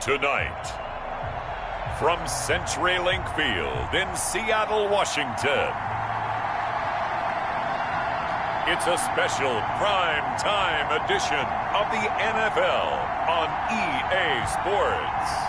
Tonight, from CenturyLink Field in Seattle, Washington, it's a special prime-time edition of the NFL on EA Sports.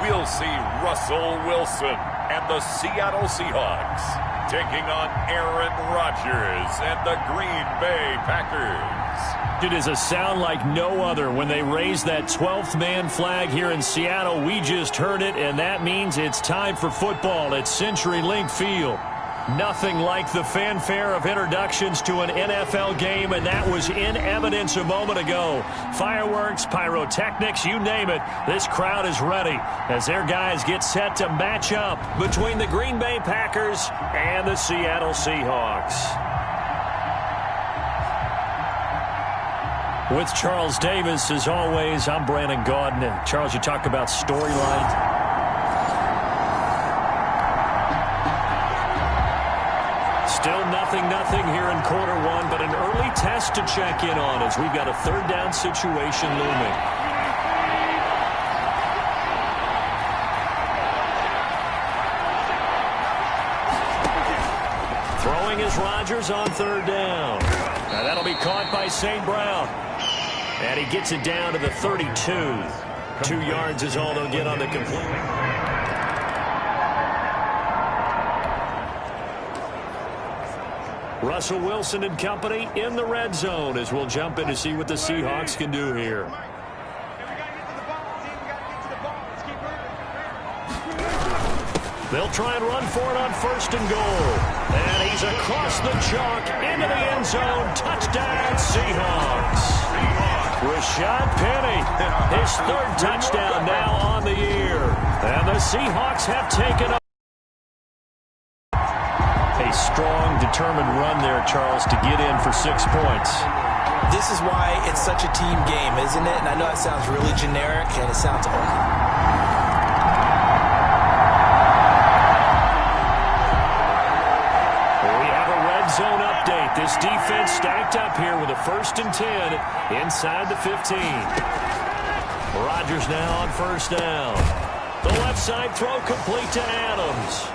We'll see Russell Wilson and the Seattle Seahawks taking on Aaron Rodgers and the Green Bay Packers. It is a sound like no other when they raise that 12th man flag here in Seattle. We just heard it, and that means it's time for football at CenturyLink Field. Nothing like the fanfare of introductions to an NFL game, and that was in evidence a moment ago. Fireworks, pyrotechnics, you name it. This crowd is ready as their guys get set to match up between the Green Bay Packers and the Seattle Seahawks. With Charles Davis, as always, I'm Brandon Gaudin. Charles, you talk about storyline. Still nothing here in quarter one, but an early test to check in on as we've got a third down situation looming. Throwing is Rodgers on third down. Now that'll be caught by St. Brown. And he gets it down to the 32. 2 yards is all they'll get on the complete. Russell Wilson and company in the red zone as we'll jump in to see what the Seahawks can do here. They'll try and run for it on first and goal. And he's across the chalk into the end zone. Touchdown, Seahawks. Rashad Penny, his third touchdown now on the year. And the Seahawks have taken up. A strong, determined run there, Charles, to get in for 6 points. This is why it's such a team game, isn't it? And I know that sounds really generic, and it sounds old. We have a red zone update. This defense stacked up here with a 1st and 10 inside the 15. Rodgers now on first down. The left side throw complete to Adams.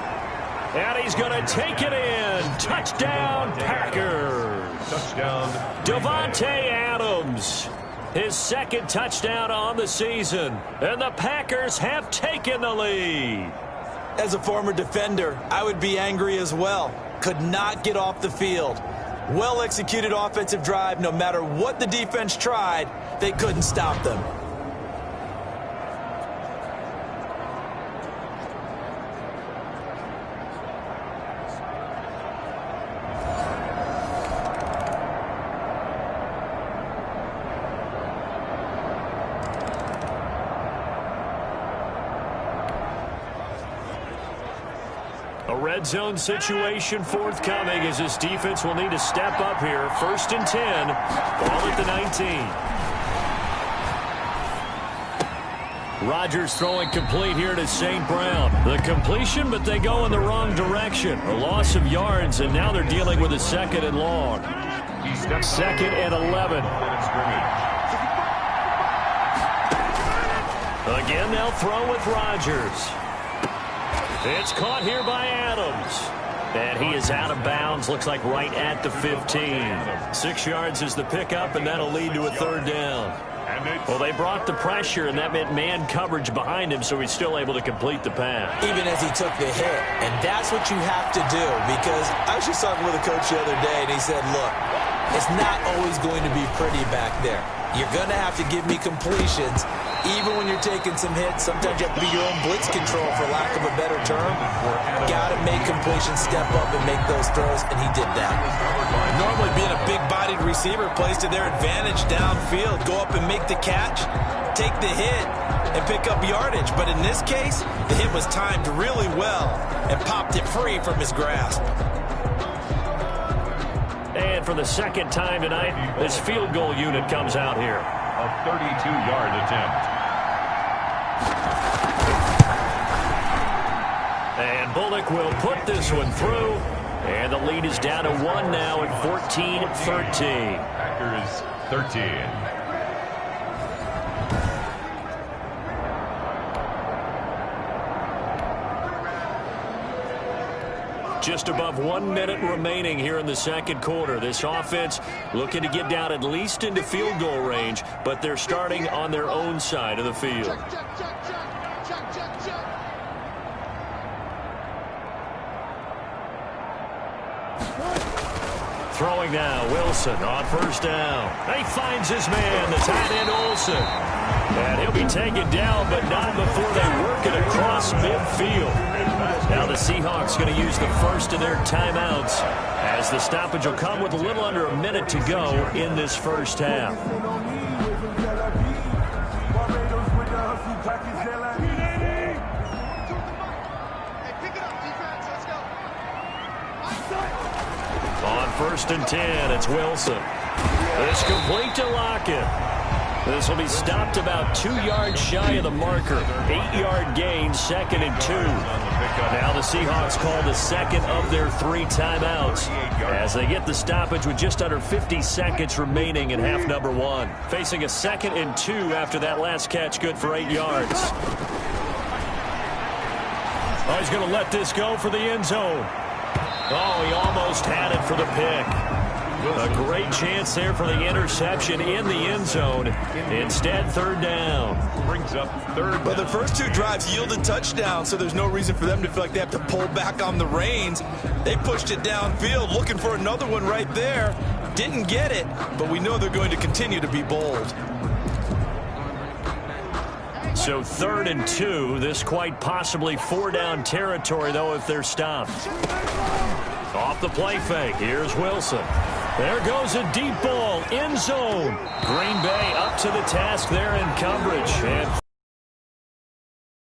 And he's going to take it in. Touchdown, Packers. Touchdown. Davante Adams. His 2nd touchdown on the season. And the Packers have taken the lead. As a former defender, I would be angry as well. Could not get off the field. Well-executed offensive drive. No matter what the defense tried, they couldn't stop them. A red zone situation forthcoming as this defense will need to step up here. 1st and 10, ball at the 19. Rodgers throwing complete here to St. Brown. The completion, but they go in the wrong direction. A loss of yards, and now they're dealing with a 2nd and long. 2nd and 11. Again, they'll throw with Rodgers. It's caught here by Adams. And he is out of bounds, looks like right at the 15. 6 yards is the pickup, and that'll lead to a 3rd down. Well, they brought the pressure, and that meant man coverage behind him, so he's still able to complete the pass. Even as he took the hit. And that's what you have to do, because I was just talking with a coach the other day, and he said, look, it's not always going to be pretty back there. You're going to have to give me completions. Even when you're taking some hits, sometimes you have to be your own blitz control, for lack of a better term. Got to make completions, step up and make those throws, and he did that. Normally being a big-bodied receiver plays to their advantage downfield. Go up and make the catch, take the hit, and pick up yardage. But in this case, the hit was timed really well and popped it free from his grasp. And for the second time tonight, this field goal unit comes out here. A 32-yard attempt. And Bullock will put this one through. And the lead is down to 1 now at 14-13. Packers 13. Just above 1 minute remaining here in the second quarter. This offense looking to get down at least into field goal range, but they're starting on their own side of the field. Throwing now, Wilson on first down. He finds his man, the tight end Olsen. And he'll be taken down, but not before they work it across midfield. Now the Seahawks going to use the first of their timeouts as the stoppage will come with a little under a minute to go in this first half. On first and 10, it's Wilson. It's complete to Lockett. This will be stopped about 2 yards shy of the marker. 8-yard gain, 2nd and 2. Now the Seahawks call the second of their 3 timeouts as they get the stoppage with just under 50 seconds remaining in half number 1. Facing a 2nd and 2 after that last catch, good for 8 yards. Oh, he's going to let this go for the end zone. Oh, he almost had it for the pick. A great chance there for the interception in the end zone. Instead, 3rd down. Brings up 3rd. But the first 2 drives yielded touchdowns, so there's no reason for them to feel like they have to pull back on the reins. They pushed it downfield, looking for another one right there. Didn't get it, but we know they're going to continue to be bold. So 3rd and 2. This quite possibly 4-down territory, though, if they're stopped. Off the play fake. Here's Wilson. There goes a deep ball, end zone. Green Bay up to the task there in coverage.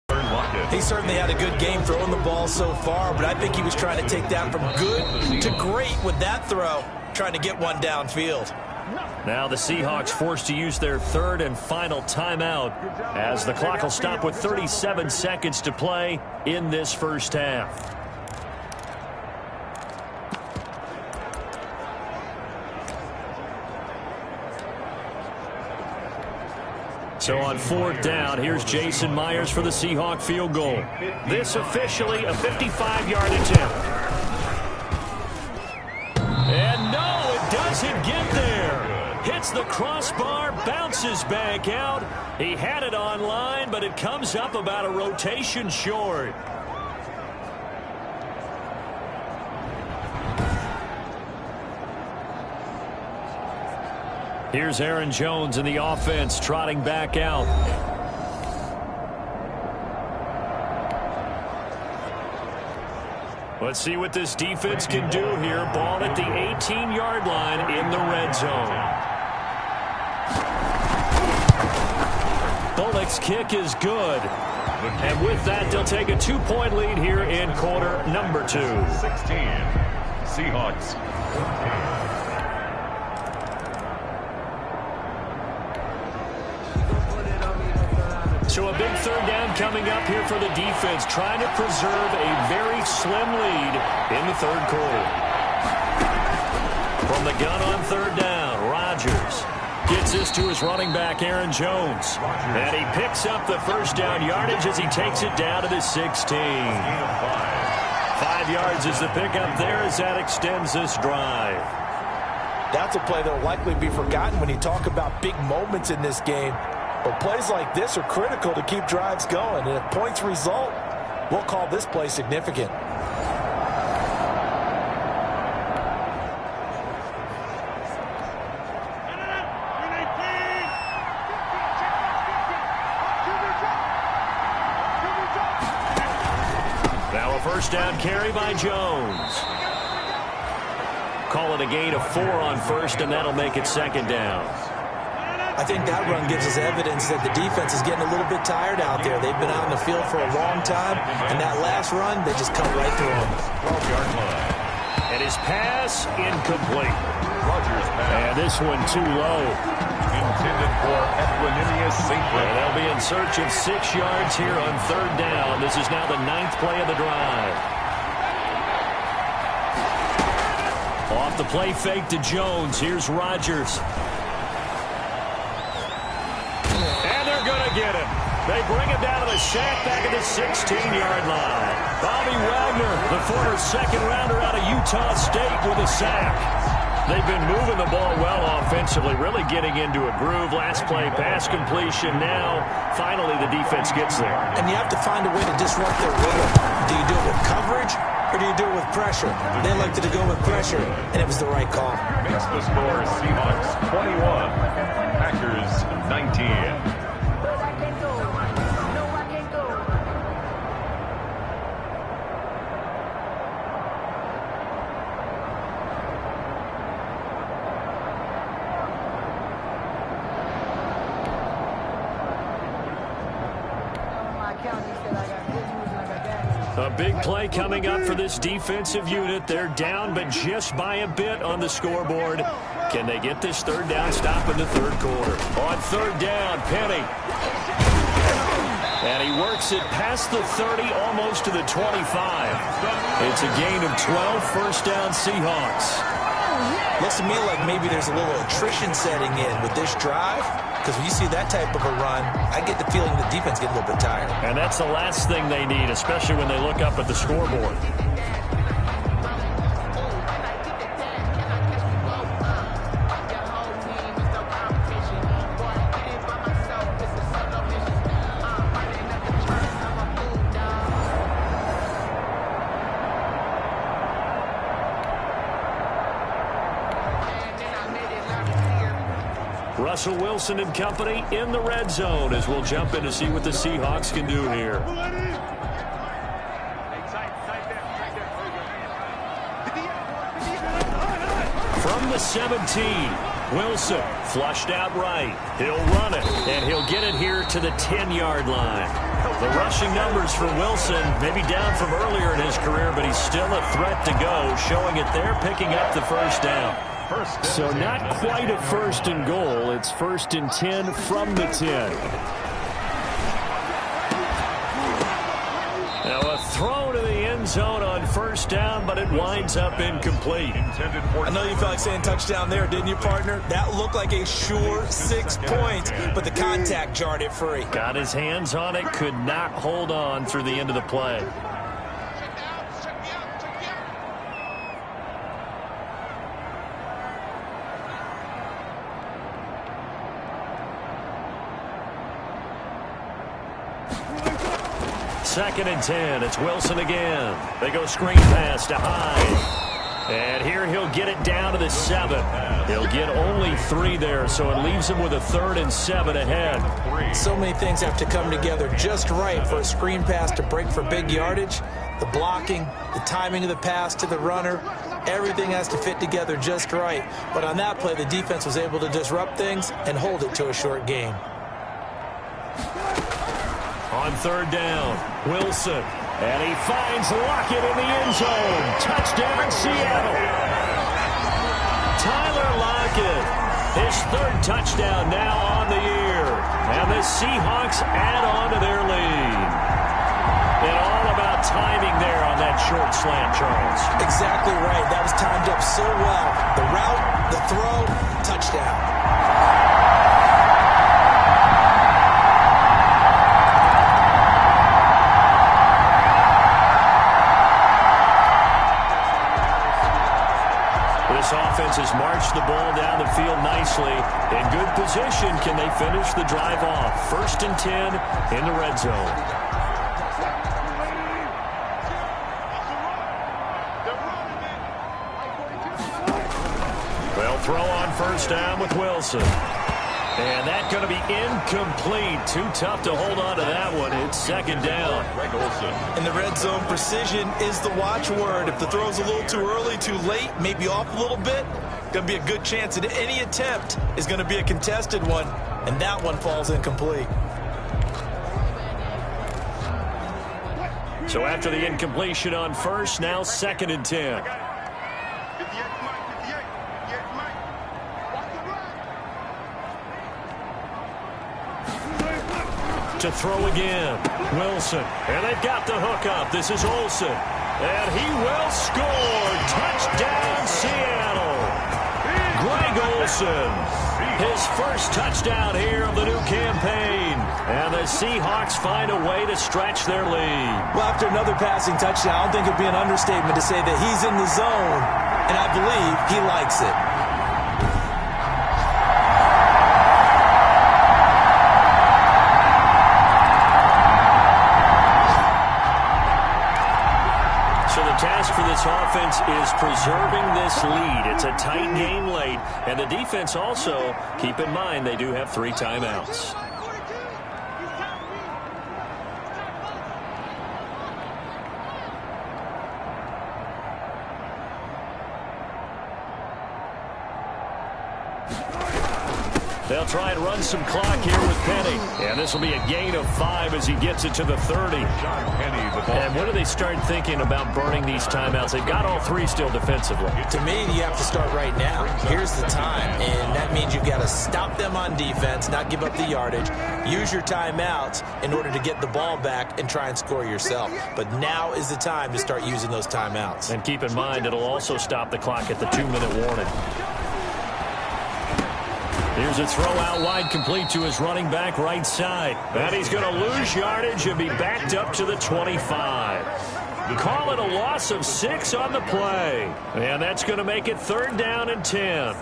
And he certainly had a good game throwing the ball so far, but I think he was trying to take that from good to great with that throw, trying to get one downfield. now the Seahawks forced to use their 3rd and final timeout as the clock will stop with 37 seconds to play in this first half. So on 4th down, here's Jason Myers for the Seahawk field goal. This officially a 55-yard attempt. And no, it doesn't get there. Hits the crossbar, bounces back out. He had it on line, but it comes up about a rotation short. Here's Aaron Jones in the offense trotting back out. Let's see what this defense can do here. Ball at the 18-yard line in the red zone. Bullock's kick is good. And with that, they'll take a 2-point lead here in quarter number 2. 16. Seahawks 14. So a big 3rd down coming up here for the defense, trying to preserve a very slim lead in the 3rd quarter. From the gun on 3rd down, Rodgers gets this to his running back, Aaron Jones. And he picks up the first down yardage as he takes it down to the 16. 5 yards is the pickup there as that extends this drive. That's a play that will likely be forgotten when you talk about big moments in this game. But plays like this are critical to keep drives going. And if points result, we'll call this play significant. Now a first down carry by Jones. Call it a gain of 4 on first, and that'll make it 2nd down. I think that run gives us evidence that the defense is getting a little bit tired out there. They've been out in the field for a long time, and that last run, they just cut right through them. 12-yard line. And his pass incomplete. Rodgers pass. And this one too low. Intended for Equanimous St. And they'll be in search of 6 yards here on 3rd down. This is now the 9th play of the drive. Off the play fake to Jones. Here's Rodgers. And they're going to get him. They bring him down to the sack back at the 16-yard line. Bobby Wagner, the former second-rounder out of Utah State, with a sack. They've been moving the ball well offensively, really getting into a groove. Last play, pass completion. Now, finally, the defense gets there. And you have to find a way to disrupt their rhythm. Do you do it with coverage, or do you do it with pressure? They elected to go with pressure, and it was the right call. Makes the score Seahawks 21, Packers 19. A big play coming up for this defensive unit. They're down, but just by a bit on the scoreboard. Can they get this 3rd down stop in the 3rd quarter? On 3rd down, Penny. And he works it past the 30, almost to the 25. It's a gain of 12, 1st down Seahawks. Looks to me like maybe there's a little attrition setting in with this drive, because when you see that type of a run, I get the feeling the defense gets a little bit tired. And that's the last thing they need, especially when they look up at the scoreboard. Russell Wilson and company in the red zone as we'll jump in to see what the Seahawks can do here. From the 17, Wilson flushed out right. He'll run it, and he'll get it here to the 10-yard line. The rushing numbers for Wilson maybe down from earlier in his career, but he's still a threat to go, showing it there, picking up the 1st down. So not quite a 1st and goal. It's 1st and 10 from the 10. Now a throw to the end zone on 1st down, but it winds up incomplete. I know you felt like saying touchdown there, didn't you, partner? That looked like a sure 6 points, but the contact jarred it free. Got his hands on it, could not hold on through the end of the play. Second and 10. It's Wilson again. They go screen pass to Hyde. And here he'll get it down to the 7. He'll get only 3 there, so it leaves him with a 3rd and 7 ahead. So many things have to come together just right for a screen pass to break for big yardage. The blocking, the timing of the pass to the runner, everything has to fit together just right. But on that play, the defense was able to disrupt things and hold it to a short game. On 3rd down, Wilson. And he finds Lockett in the end zone. Touchdown, Seattle. Tyler Lockett, his 3rd touchdown now on the year. And the Seahawks add on to their lead. And all about timing there on that short slant, Charles. Exactly right. That was timed up so well. The route, the throw, touchdown. This offense has marched the ball down the field nicely. In good position, can they finish the drive off? 1st and 10 in the red zone. They'll throw on 1st down with Wilson. And that's going to be incomplete. Too tough to hold on to that one. It's 2nd down. In the red zone, precision is the watchword. If the throw's a little too early, too late, maybe off a little bit, going to be a good chance that any attempt is going to be a contested one, and that one falls incomplete. So after the incompletion on 1st, now 2nd and 10. to throw again. Wilson. And they've got the hook up. This is Olsen. And he will score. Touchdown, Seattle. Greg Olsen. His first touchdown here of the new campaign. And the Seahawks find a way to stretch their lead. Well, after another passing touchdown, I don't think it would be an understatement to say that he's in the zone. And I believe he likes it. Task for this offense is preserving this lead. It's a tight game late, and the defense also, keep in mind, they do have 3 timeouts. They'll try and run some clock here with Penny. And this will be a gain of 5 as he gets it to the 30. And when do they start thinking about burning these timeouts? They've got all 3 still defensively. To me, you have to start right now. Here's the time. And that means you've got to stop them on defense, not give up the yardage. Use your timeouts in order to get the ball back and try and score yourself. But now is the time to start using those timeouts. And keep in mind, it'll also stop the clock at the 2-minute warning. Here's a throw out wide, complete to his running back right side. And he's going to lose yardage and be backed up to the 25. Call it a loss of 6 on the play. And that's going to make it 3rd down and 10.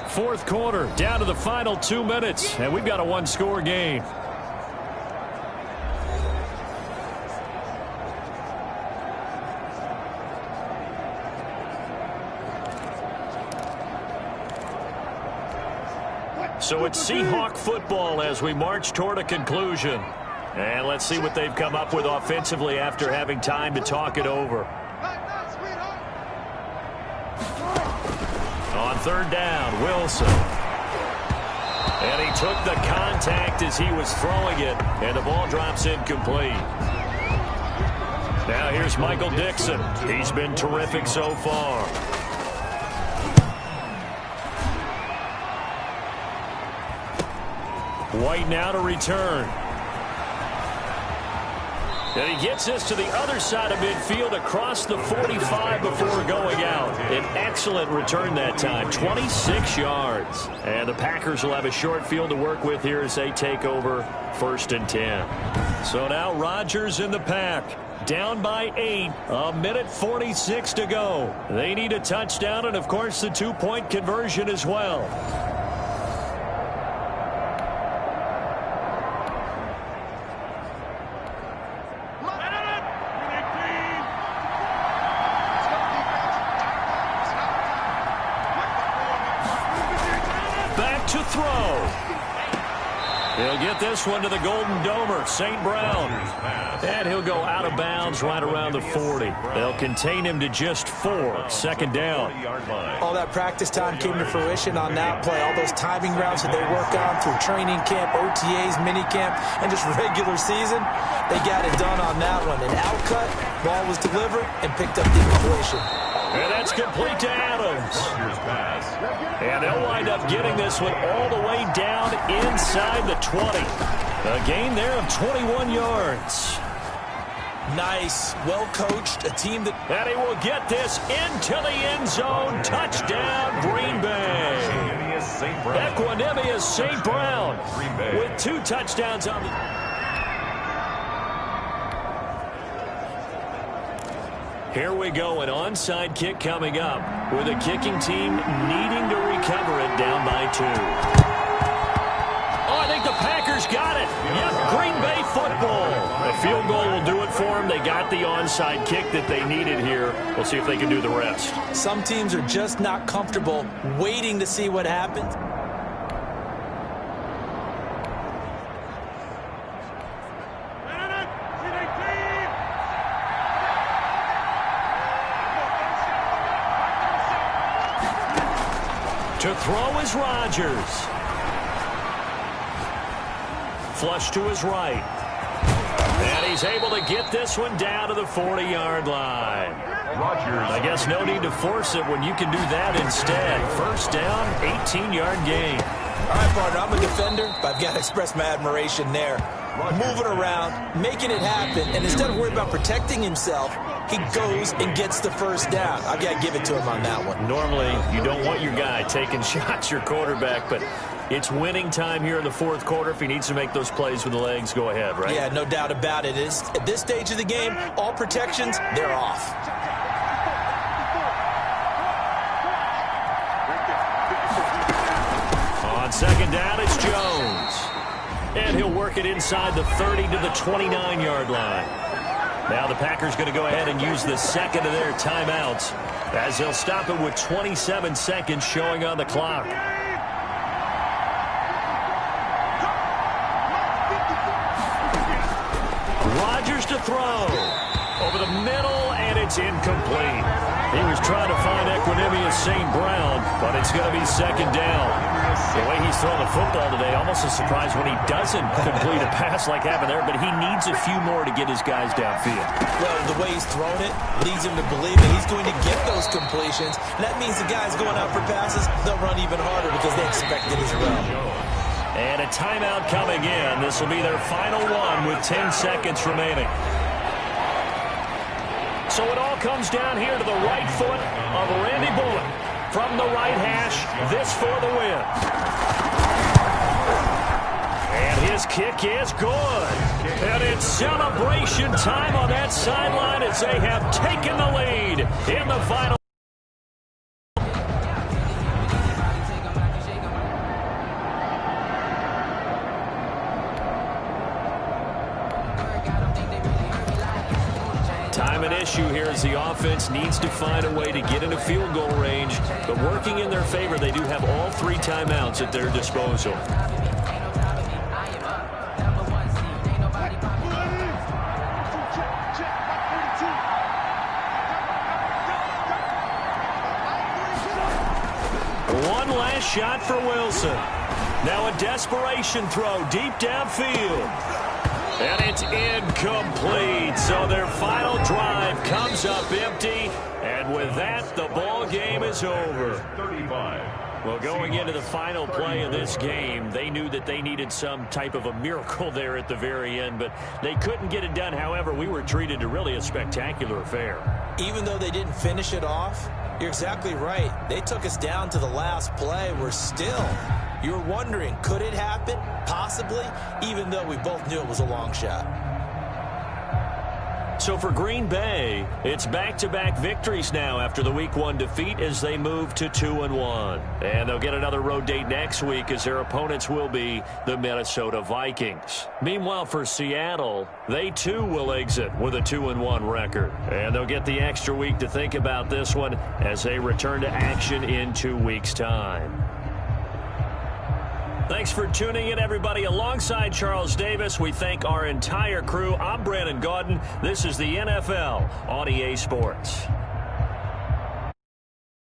Fourth quarter, down to the final 2 minutes. And we've got a 1-score game. So it's Seahawk football as we march toward a conclusion. And let's see what they've come up with offensively after having time to talk it over. On 3rd down, Wilson. And he took the contact as he was throwing it. And the ball drops incomplete. Now here's Michael Dixon. He's been terrific so far. White now to return. And he gets this to the other side of midfield across the 45 before going out. An excellent return that time, 26 yards. And the Packers will have a short field to work with here as they take over 1st and 10. So now Rodgers in the pack. Down by 8, 1:46 to go. They need a touchdown and, of course, the 2-point conversion as well. To throw. He'll get this one to the Golden Domer, St. Brown. And he'll go out of bounds right around the 40. They'll contain him to just 4. 2nd down. All that practice time came to fruition on that play. All those timing routes that they work on through training camp, OTAs, minicamp, and just regular season, they got it done on that one. An outcut, ball was delivered, and picked up the completion. And that's complete to Adams. And they'll wind up getting this one all the way down inside the 20. A gain there of 21 yards. Nice, well-coached, a team that... And he will get this into the end zone. Touchdown, Green Bay. Equanimous St. Brown with 2 touchdowns on the... Here we go, an onside kick coming up with a kicking team needing to recover it down by 2. Oh, I think the Packers got it. Yep, Green Bay football. A field goal will do it for them. They got the onside kick that they needed here. We'll see if they can do the rest. Some teams are just not comfortable waiting to see what happens. To throw is Rodgers. Flush to his right. And he's able to get this one down to the 40-yard line. I guess no need to force it when you can do that instead. First down, 18-yard gain. All right, partner, I'm a defender, but I've got to express my admiration there. Moving around, making it happen, and instead of worrying about protecting himself, he goes and gets the first down. I've got to give it to him on that one. Normally, you don't want your guy taking shots, your quarterback, but it's winning time here in the fourth quarter. If he needs to make those plays with the legs, go ahead, right? Yeah, no doubt about it. At this stage of the game, all protections, they're off. On second down, it's Jones. And he'll work it inside the 30 to the 29-yard line. Now the Packers going to go ahead and use the second of their timeouts as they'll stop it with 27 seconds showing on the clock. Rodgers to throw. Over the middle, and it's incomplete. He was trying to find Equanimous St. Brown, but it's going to be second down. The way he's throwing the football today, almost a surprise when he doesn't complete a pass like happened there, but he needs a few more to get his guys downfield. Well, the way he's thrown it leads him to believe that he's going to get those completions. And that means the guys going out for passes, they'll run even harder because they expect it as well. And a timeout coming in. This will be their final one with 10 seconds remaining. So it all comes down here to the right foot of Randy Bullock. From the right hash, this for the win. And his kick is good. And it's celebration time on that sideline as they have taken the lead in the final. Time and issue here as the offense needs to find a way to get into field goal range. But working in their favor, they do have all three timeouts at their disposal. One last shot for Wilson. Now a desperation throw deep downfield. And it's incomplete. So their final drive comes up empty. And with that, the ball game is over. 35. Well, going into the final play of this game, they knew that they needed some type of a miracle there at the very end, but they couldn't get it done. However, we were treated to really a spectacular affair. Even though they didn't finish it off, you're exactly right. They took us down to the last play. We're still... You were wondering, could it happen? Possibly, even though we both knew it was a long shot. So for Green Bay, it's back-to-back victories now after the Week 1 defeat as they move to 2-1. And they'll get another road date next week as their opponents will be the Minnesota Vikings. Meanwhile, for Seattle, they too will exit with a 2-1 record. And they'll get the extra week to think about this one as they return to action in 2 weeks' time. Thanks for tuning in, everybody. Alongside Charles Davis, we thank our entire crew. I'm Brandon Gaudin. This is the NFL on EA Sports.